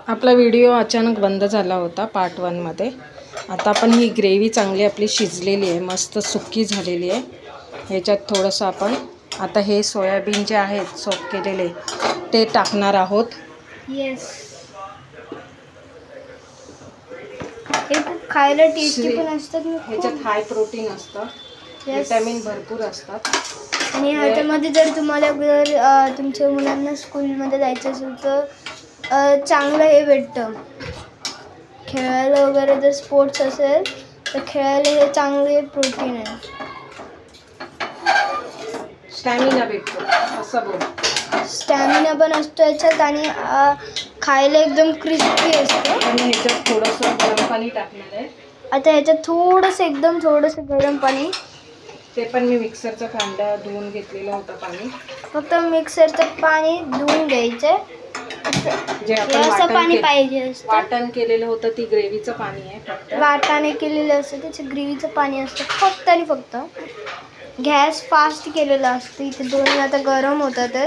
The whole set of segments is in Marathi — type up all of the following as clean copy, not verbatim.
आपला व्हिडिओ अचानक बंद झाला होता पार्ट 1 मध्ये। आता आपण ही ग्रेव्ही चांगली आपली शिजलेली आहे, मस्त सुक्की झालेली आहे। ह्याच्यात थोडंसं आपण आता हे सोयाबीन जे आहेत सोक केलेले ते टाकणार आहोत। येस, हे खूप खायला टेस्टी पण असतात। ह्याच्यात हाय प्रोटीन असतं, विटॅमिन भरपूर असतात। आणि ह्याच्यामध्ये जर तुम्हाला तुमच्या मुलांना स्कूलमध्ये जायचं असेल तर चांगलं हे भेटतं। खेळायला वगैरे जर स्पोर्ट्स असेल तर खेळायला हे चांगले प्रोटीन आहे, स्टॅमिना भेटतो असं बोल। स्टॅमिना पण असतो याच्यात आणि खायला एकदम क्रिस्पी असतं। आणि ह्याच्यात थोडंसं गरम पाणी टाकणार आहे। आता ह्याच्यात थोडंसं गरम पाणी, ते पण मी मिक्सरचं भांडं धुवून घेतलेलं होतं पाणी। फक्त मिक्सरचं पाणी धुवून घ्यायचं, जे आपण पाणी पाहिजे असतं। वाटण केलेलं होतं ती ग्रेव्हीचं पाणी आहे, फक्त वाटणे केलेलं असतं त्याचं ग्रेव्हीचं पाणी असतं फक्त आणि फक्त। गॅस फास्ट केलेला असतं, इथे दोन्ही आता गरम होतात।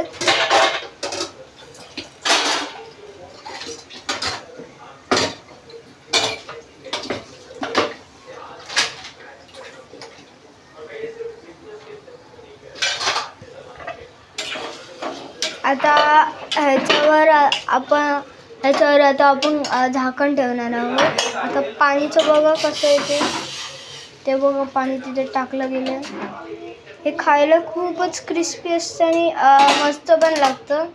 आता ह्याच्यावर आता आपण झाकण ठेवणार आहोत। आता पाणीचं बघा कसं येते ते बघा, पाणी तिथे टाकलं गेलं। हे खायला खूपच क्रिस्पी असतं आणि मस्त पण लागतं।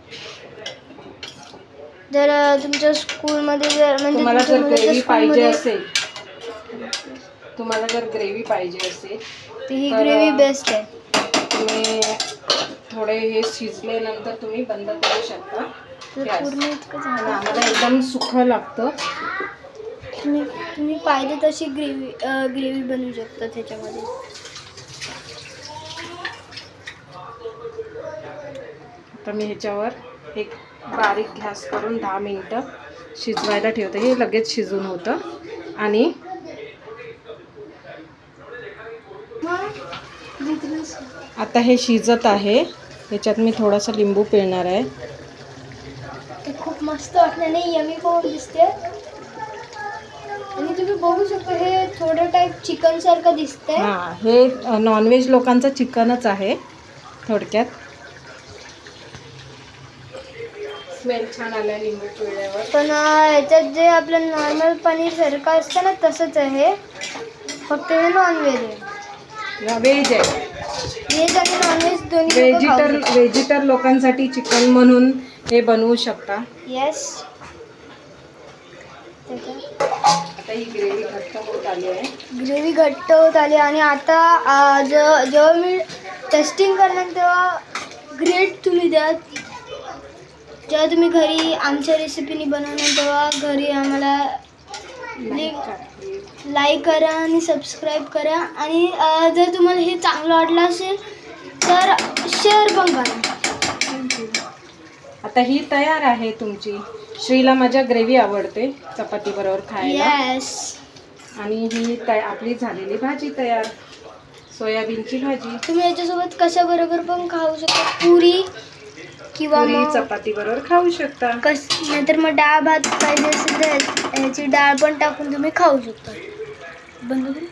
जर तुमच्या स्कूलमध्ये तुम्हाला जर ग्रेव्ही पाहिजे असेल तर ही ग्रेव्ही बेस्ट आहे। तुम्ही थोडे हे शिजल्यानंतर तुम्ही बंद करू शकता। पूर्ण इतकं झालं, आम्हाला एकदम सुखं लागतं। तुम्ही पाहिजे तशी ग्रेव्ही बनवू शकता त्याच्यामध्ये। आता मी ह्याच्यावर एक बारीक गॅस करून 10 मिनिटं शिजवायला ठेवते, हे लगेच शिजून होतं। आणि आता हे शिजत आहे, ह्याच्यात मी थोडासा लिंबू पिळणार आहे। ते खूप मस्त वाटलं नाही, यमी पण दिसते। आणि तुम्ही बघू शकता हे थोडं टाईप चिकन सारखं दिसतंय। हां, हे नॉनव्हेज लोकांचं चिकनच आहे थोडक्यात। स्मेल छान आला लिंबू पिळल्यावर। पण ह्याच्यात जे आपलं नॉर्मल पनीर सारखं असतं ना तसंच आहे, फक्त हे नॉनव्हेज आहे। व्हेज आहे, व्हेज आणि नॉनव्हेज दोन्ही। व्हेजिटर लोकांसाठी चिकन म्हणून हे बनवू शकता। येस, आता ही ग्रेव्ही घट्ट होत आली आहे। आणि आता जेव्हा मी टेस्टिंग करणार तेव्हा ग्रेट तुम्ही द्या। जेव्हा तुम्ही घरी आमच्या रेसिपीनी बनवणार तेव्हा घरी आम्हाला लाईक करा आणि सबस्क्राईब करा। आणि जर तुम्हाला हे चांगलं वाटलं असेल तर शेअर पण करा। आता ही तयार आहे तुमची। श्रीला माझ्या ग्रेव्ही आवडते चपाती बरोबर खायला। येस, आणि ही आपली झालेली भाजी तयार, सोयाबीनची भाजी। तुम्ही याच्यासोबत कशाबरोबर पण खाऊ शकता, पुरी किंवा चपाती बरोबर खाऊ शकता। नाहीतर मग डाळ भात पाहिजे असेल तर ह्याची डाळ पण टाकून तुम्ही खाऊ शकता। बंद करू।